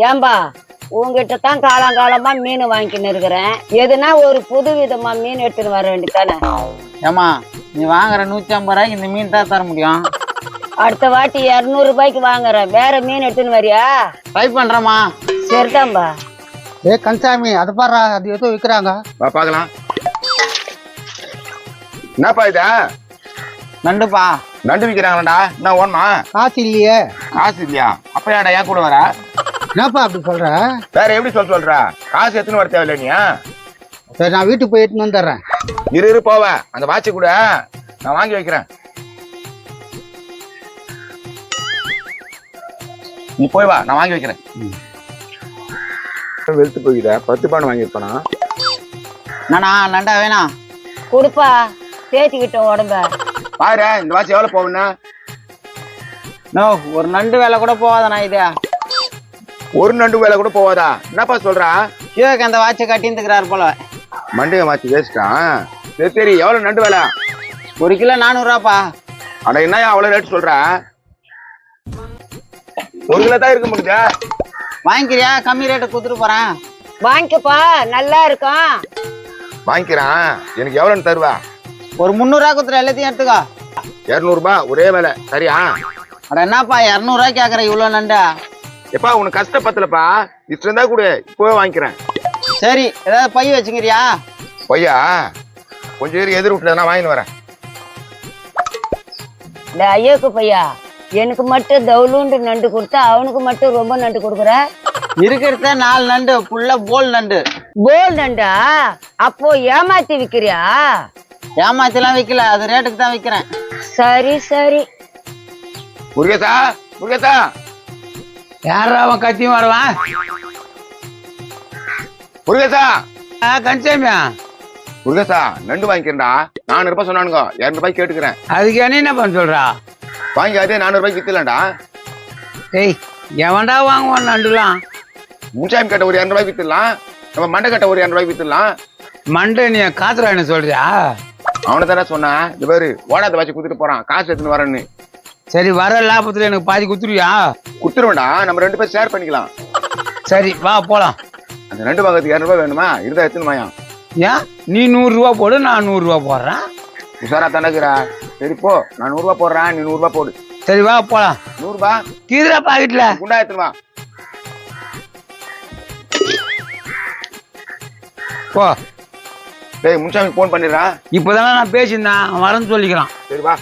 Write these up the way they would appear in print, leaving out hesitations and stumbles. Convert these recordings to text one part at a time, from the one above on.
ஏம்பா உங்ககிட்ட தான் காலங்காலமா மீன் வாங்கிக்கின்னு இருக்கிறேன். எதுனா ஒரு புது விதமா மீன் எடுத்துன்னு வர வேண்டியதானே. ஏமா நீ வாங்குற 150 ரூபாய்க்கு இந்த மீன் தான் தர முடியும். அடுத்த வாட்டி 200 ரூபாய்க்கு வாங்குறேன். வேற மீன் எடுத்துன்னு வரியா? ட்ரை பண்றேம்மா. சரிதான்பா. கந்தசாமி அதை பாரு, அது ஏதோ விற்கிறாங்க. வா பாக்கலாம். என்னப்பா இதா? நண்டுப்பா. நண்டு விற்கிறாங்களாடா. என்ன ஓணுமா? காசு இல்லையே. காசு இல்லையா? அப்ப ஏன்டா ஏன் கூட வர? என்னப்பா அப்படி சொல்ற? வேற எப்படி சொல்ற? காசு எத்தனை வர தேவையில்ல நீ? சரி, நான் வீட்டுக்கு போய் எடுத்துன்னு வந்துடுறேன். இரு போவ. அந்த வாட்சி கூட நான் வாங்கி வைக்கிறேன். நீ போய் வா, நான் வாங்கி வைக்கிறேன். வெளுத்து போய்கிட்ட 10 பவுன் வாங்கியிருப்பானா? நானா நண்டா வேணாம். கொடுப்பா, தேய்ச்சிக்கிட்டோம் உடம்ப. பாரு இந்த வாட்சி எவ்வளவு போகும்னா? நோ, ஒரு நண்டு வேலை கூட போவாதண்ணா இது. ஒரு நண்டு வேலை கூட போவாதா? என்னப்பா சொல்றா? கீழே அந்த வாட்சை கட்டின்னு போல. மண்டைய வாட்சி வேஸ்ட்டான். சரி எவ்வளவு நண்டு வேலை? 1 கிலோ 400 ரூபாப்பா. அட என்ன அவ்வளவு ரேட் சொல்ற? 1 கிலோ தான் இருக்க முடியுதா? வாங்கிக்கிறியா? கம்மி ரேட்டு கொடுத்துட்டு போறேன். வாங்கிக்கப்பா, நல்லா இருக்கும். வாங்கிக்கிறேன். எனக்கு எவ்வளவுன்னு தருவா? ஒரு 300 ரூபா கொடுத்துரு, எல்லாத்தையும் எடுத்துக்கோ. 200 ரூபாய் ஒரே வேலை, சரியா? அட என்னப்பா 200 ரூபாய்க்கு கேக்குற இவ்வளவு நண்டா? எப்பா உனக்கு கஷ்டப்பத்தலப்பா, இஷ்டம் இருந்தா கூட இப்பவே வாங்கிக்கிறேன். சரி, ஏதாவது பை வச்சுக்கிறியா? பையா கொஞ்சம் எதிர் வீட்டுல நான் வாங்கிட்டு வரேன். ஐயோக்கு பையா, எனக்கு மட்டும் தவுளுண்டு நண்டு கொடுத்தா அவனுக்கு மட்டும் ரொம்ப நண்டு கொடுக்குற. இருக்கிறத 4 நண்டு ஃபுல்லா போல் நண்டு. போல் நண்டா? அப்போ ஏமாத்தி விக்கிறியா? ஏமாத்திலாம் விக்கல, அது ரேட்டுக்கு தான் விக்கிறேன். சரி சரி. முருகேசா யாரா அவன் கத்தியும் வருவான்? முருகேசா கந்தசாமியா, முருகேசா நண்டு வாங்கிக்கிறேன்டா. 400 ரூபாய் சொன்னானுங்க, 200 ரூபாய் கேட்டுக்கிறேன். அதுக்கு என்ன பண்ண சொல்றா? வாங்கி அதே 400 ரூபாய்க்கு வித்துலாம்டா. ஏய், எவன்டா வாங்குவான் நண்டுலாம்? முன்சாமி கட்ட ஒரு 200 ரூபாய்க்கு வித்துடலாம். நம்ம மண்டை கட்ட ஒரு 200 ரூபாய்க்கு வித்துடலாம். மண்டை நீ காத்துறா என்ன சொல்றியா? அவனை தானே சொன்னான். இந்த பேரு ஓடாத வாட்சி குத்துட்டு போறான், காசு எடுத்துன்னு வரேன்னு. சரி, வர லாபத்துல எனக்கு பாதி குத்துருவியா? குத்துருவேண்டா, நம்ம 2 பேரும் ஷேர் பண்ணிக்கலாம். சரி வா போலாம். அந்த நண்டு வாங்கறதுக்கு 200 ரூபாய் வேணுமா? இருந்தா எடுத்துன்னு வாயா. ஏன் நீ 100 ரூபா போடு, நான் 100 ரூபா போடுறேன். உஷாரா தானேக்குறா. சரி போ, நான் 100 ரூபாய் போடுறேன், நீ 100 ரூபாய் போடு. சரி வா போலாம். 100 ரூபாய் கீழே பாக்கெட்ல குண்டா எடுத்துன்னு வா. போ. டேய் முன்சாமிக்கு போன் பண்ணிடுறா. இப்பதானே நான் பேசியிருந்தேன், அவன் வரேன்னு சொல்லிக்கிறான். சரி வா.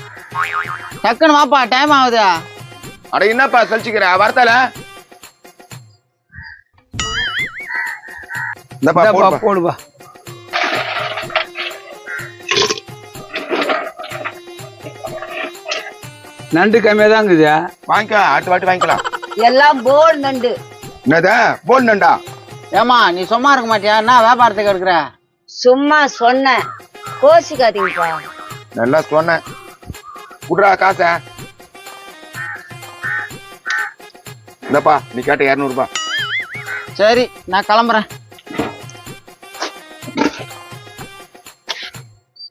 டக்குன்னு வாப்பா, டைம் ஆகுது. அட என்னப்பா சலிச்சுக்கிற? வரத்தால இந்தப்பா போடுப்பா. போடுவா. நண்டு கம்மியா தான் இருக்குது. வாங்கிக்க, அடுத்த வாட்டி வாங்கிக்கலாம். எல்லாம் போல் நண்டு. என்னதா போல் நண்டா? ஏமா நீ சும்மா இருக்க மாட்டியா? என்ன வியாபாரத்துக்கு எடுக்கிற? சும்மா சொன்னேன், கோசிக்காதீங்கப்பா. நல்லா சொன்னேன். குடுறா காசை. இந்தப்பா நீ கேட்ட 200 ரூபாய். சரி நான் கிளம்புறேன்.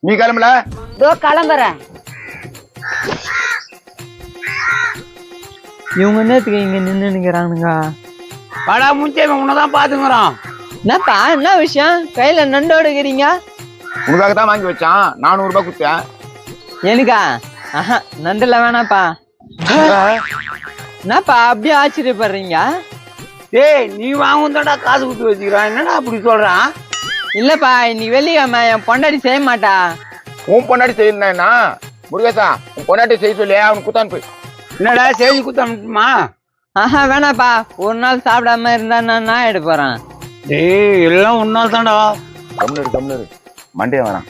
நீ கிளம்பல? இதோ கிளம்புறேன். இவங்க என்னத்துக்கு இங்க நின்னுங்கிறானுங்க? வாடா முன்சாமி, உன்னதான் பாத்துக்கிறோம். என்னப்பா, என்ன விஷயம்? கையில நண்டோடு இருக்கிறீங்க? உனக்காக தான் வாங்கி வச்சான். 400 ரூபாய் குத்தேன். எனக்கா? ஆஹா, நண்டுல வேணாப்பா. என்னப்பா அப்படியே ஆச்சரியப்படுறீங்க? ஏய், நீ வாங்குதாடா காசு குத்து வச்சுக்கிறான், என்னடா அப்படி சொல்றான்? இல்லப்பா, இன்னைக்கு வெள்ளிக்கிழமை என் பொண்டாடி செய்ய மாட்டா. உன் பொண்டாட்டி செய்யணும்னா முருகேசா, உன் பொண்டாட்டி செய்ய சொல்லி அவனுக்கு குத்தான் போய். என்னடா செய்தி குத்தமா? ஆஹா வேணாப்பா, ஒரு நாள் சாப்பிடாம இருந்தா நான் எடுக்க போறேன். டேய் எல்லாம் உன்னால் தான்டா. கம்னரு மண்டே வரான்.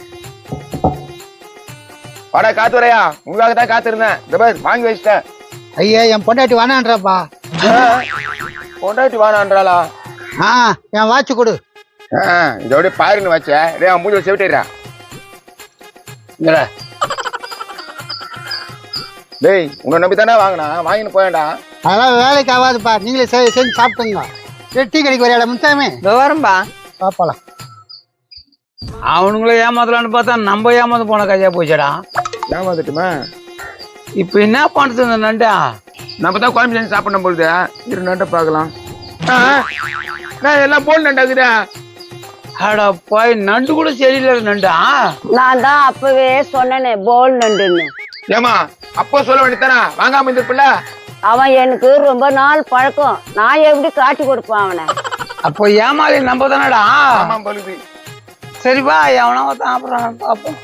வாடா காத்து வரையா, உங்களுக்காக தான் காத்திருந்தேன். இந்த பேர் வாங்கி வச்சிட்டேன். ஐயா, என் பொண்டாட்டி வேணான்றப்பா. பொண்டாட்டி வானான்றாளா? என் வாட்சி கொடு. இதோட பாருன்னு வச்ச. டேய் அவன் மூஞ்சில செவிட்டா. டேய் உன்னை நம்பி தானே வாங்கினா, வாங்கின்னு போயேன்டா. அதெல்லாம் வேலைக்கு ஆகாதுப்பா, நீங்களே செஞ்சு சாப்பிட்டுங்க. டீ கடைக்கு வரையாடா முன்சாமி? வரம்பா. பாப்பலாம். அவனுங்களே ஏமாத்தலான்னு பார்த்தா நம்ம ஏமாந்து போன கதையா போச்சடா. ஏமாந்துட்டுமா? இப்ப என்ன பண்றது இந்த நண்டா? நம்ம தான் குழம்பு செஞ்சு சாப்பிடணும் பொழுது. 2 நண்டை பார்க்கலாம். நான் எல்லாம் போன் நண்டாக்குதா. அடா போய் நண்டு கூட சரியில்லை நண்டா. நான் தான் அப்பவே சொன்னேனே போல் நண்டுன்னு. ஏமா அப்போ சொல்ல வேண்டியதானா வாங்காம இருந்திருப்பில்ல. அவன் எனக்கு ரொம்ப நாள் பழக்கம். நான் எப்படி காட்டி கொடுப்பேன் அவனை? அப்போ ஏமாளி நம்ம தானடா. ஆமா பழுது. சரிப்பா எவனா ஒருத்தன் அப்புறம் பாப்போம்.